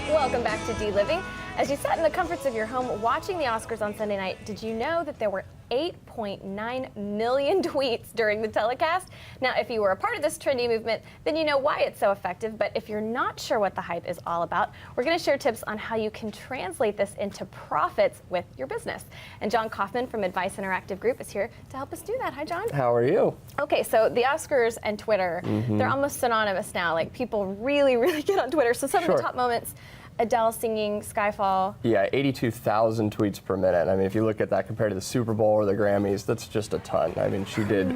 Welcome back to D-Living. As you sat in the comforts of your home watching the Oscars on Sunday night, did you know that there were 8.9 million tweets during the telecast? Now, if you were a part of this trendy movement, then you know why it's so effective. But if you're not sure what the hype is all about, we're going to share tips on how you can translate this into profits with your business. And John Kaufman from Advice Interactive Group is here to help us do that. Hi, John. How are you? Okay, so the Oscars and Twitter, they're almost synonymous now. Like, people really get on Twitter. So some of the top moments: Adele singing Skyfall. Yeah, 82,000 tweets per minute. I mean, if you look at that compared to the Super Bowl or the Grammys, that's just a ton. I mean, she did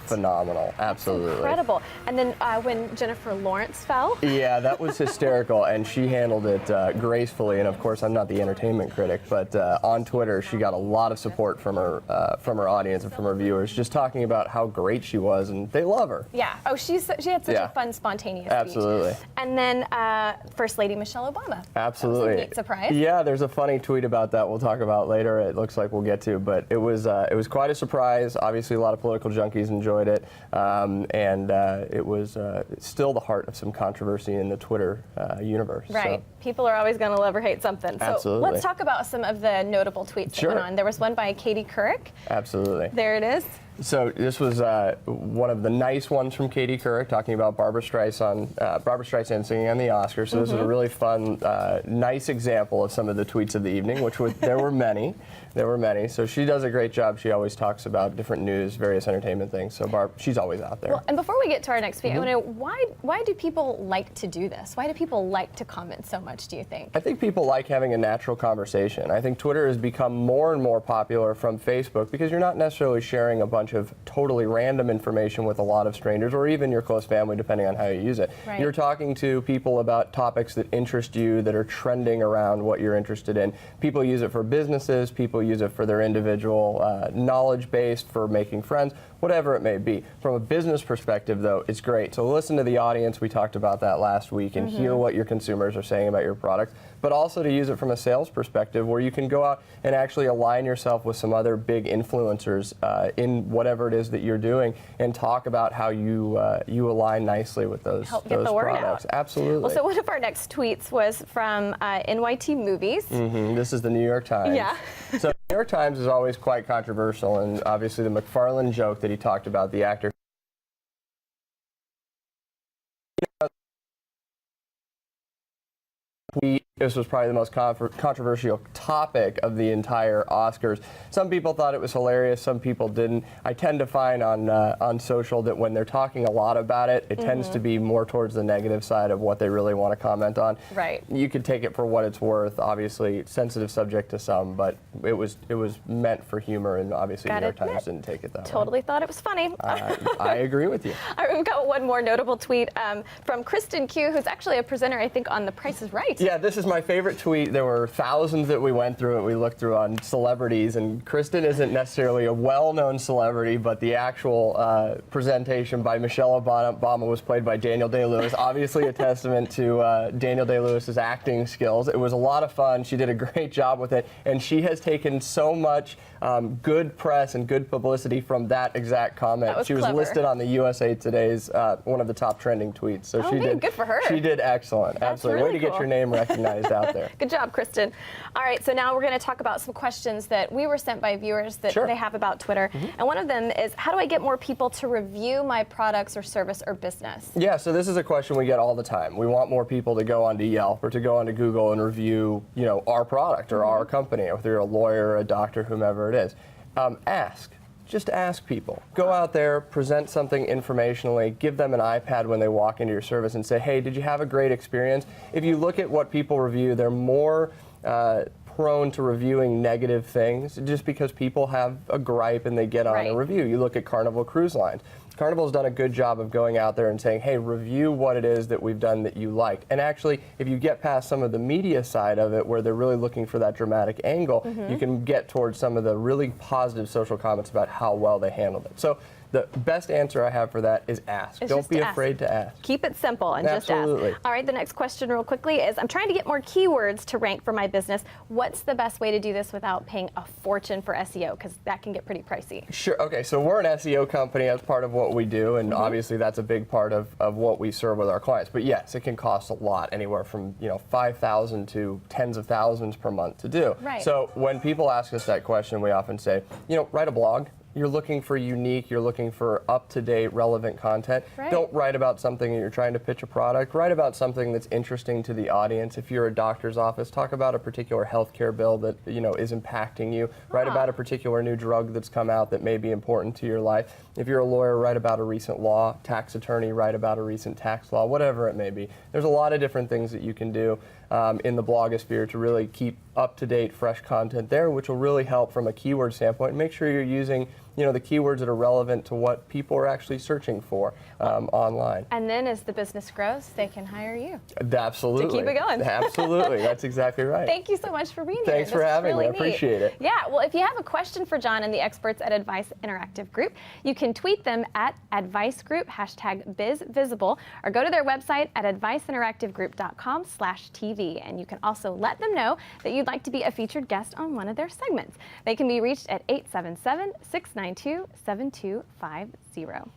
phenomenal. Absolutely. That's incredible. And then when Jennifer Lawrence fell. Yeah, that was hysterical, and she handled it gracefully. And of course, I'm not the entertainment critic, but on Twitter, she got a lot of support from her audience and from her viewers, just talking about how great she was, and they love her. Yeah. Oh, she had such a fun, spontaneous Absolutely. speech. And then First Lady Michelle Obama. Absolutely. That was a neat surprise. Yeah, there's a funny tweet about that we'll talk about later. It looks like we'll get to, but it was quite a surprise. Obviously, a lot of political junkies enjoyed it, and it was still the heart of some controversy in the Twitter universe. Right. So. People are always going to love or hate something. So Absolutely. Let's talk about some of the notable tweets that went on. There was one by Katie Couric. Absolutely. There it is. So this was one of the nice ones from Katie Couric, talking about Barbra Streisand singing on the Oscars. So this was a really fun, nice example of some of the tweets of the evening, which there were many. There were many. So she does a great job. She always talks about different news, various entertainment things. So she's always out there. Well, and before we get to our next tweet, I want to know, why do people like to do this? Why do people like to comment so much, do you think? I think people like having a natural conversation. I think Twitter has become more and more popular from Facebook because you're not necessarily sharing a bunch of totally random information with a lot of strangers or even your close family, depending on how you use it. Right. You're talking to people about topics that interest you, that are trending around what you're interested in. People use it for businesses, people use it for their individual knowledge base, for making friends, whatever it may be. From a business perspective, though, it's great. So listen to the audience. We talked about that last week, and hear what your consumers are saying about your product, but also to use it from a sales perspective, where you can go out and actually align yourself with some other big influencers in whatever it is that you're doing, and talk about how you align nicely with those Help get the word products. out. Absolutely. Well, so one of our next tweets was from NYT Movies. This is the New York Times. Yeah. So the New York Times is always quite controversial, and obviously the McFarlane joke that he talked about, the actor. This was probably the most controversial topic of the entire Oscars. Some people thought it was hilarious, some people didn't. I tend to find on social that when they're talking a lot about it, it tends to be more towards the negative side of what they really want to comment on. Right. You could take it for what it's worth. Obviously, sensitive subject to some, but it was meant for humor, and obviously New York Times didn't take it that way. Totally thought it was funny. I agree with you. All right, we've got one more notable tweet from Kristen Q, who's actually a presenter, I think, on The Price is Right. Yeah, this is my favorite tweet. There were thousands that we went through and we looked through on celebrities, and Kristen isn't necessarily a well-known celebrity, but the actual presentation by Michelle Obama was played by Daniel Day-Lewis, obviously a testament to Daniel Day-Lewis's acting skills. It was a lot of fun. She did a great job with it, and she has taken so much good press and good publicity from that exact comment. That was she was listed on the USA Today's one of the top trending tweets. So she did good for her. She did excellent. That's Absolutely. really Way to get your name recognized out there. Good job, Kristen. All right, so now we're going to talk about some questions that we were sent by viewers that they have about Twitter. And one of them is, how do I get more people to review my products or service or business? Yeah, so this is a question we get all the time. We want more people to go onto Yelp or to go onto Google and review, our product or our company, whether you're a lawyer, a doctor, whomever it is. Ask. Just ask people. Go out there, present something informationally, give them an iPad when they walk into your service and say, hey, did you have a great experience? If you look at what people review, they're more prone to reviewing negative things just because people have a gripe and they get on a review. You look at Carnival Cruise Lines. Carnival's done a good job of going out there and saying, hey, review what it is that we've done that you liked. And actually, if you get past some of the media side of it, where they're really looking for that dramatic angle, you can get towards some of the really positive social comments about how well they handled it. So the best answer I have for that is ask. It's Don't just be to ask. afraid to ask. Keep it simple and Absolutely. just ask. All right, the next question real quickly is, I'm trying to get more keywords to rank for my business. What's the best way to do this without paying a fortune for SEO? Because that can get pretty pricey. Sure. Okay, so we're an SEO company. That's part of what we do, and obviously that's a big part of what we serve with our clients. But yes, it can cost a lot, anywhere from $5,000 to tens of thousands per month to do. Right. So when people ask us that question, we often say, write a blog. You're looking for unique, you're looking for up-to-date, relevant content. Right. Don't write about something and you're trying to pitch a product. Write about something that's interesting to the audience. If you're a doctor's office, talk about a particular healthcare bill that is impacting you. Write about a particular new drug that's come out that may be important to your life. If you're a lawyer, write about a recent law. Tax attorney, write about a recent tax law, whatever it may be. There's a lot of different things that you can do in the blogosphere to really keep up-to-date, fresh content there, which will really help from a keyword standpoint. Make sure you're using the keywords that are relevant to what people are actually searching for online. And then as the business grows, they can hire you. Absolutely. To keep it going. Absolutely. That's exactly right. Thank you so much for being here. Thanks for having me. I appreciate it. Yeah, well, if you have a question for John and the experts at Advice Interactive Group, you can tweet them at Advice Group, #BizVisible, or go to their website at adviceinteractivegroup.com/TV. And you can also let them know that you'd like to be a featured guest on one of their segments. They can be reached at 877-692-7250.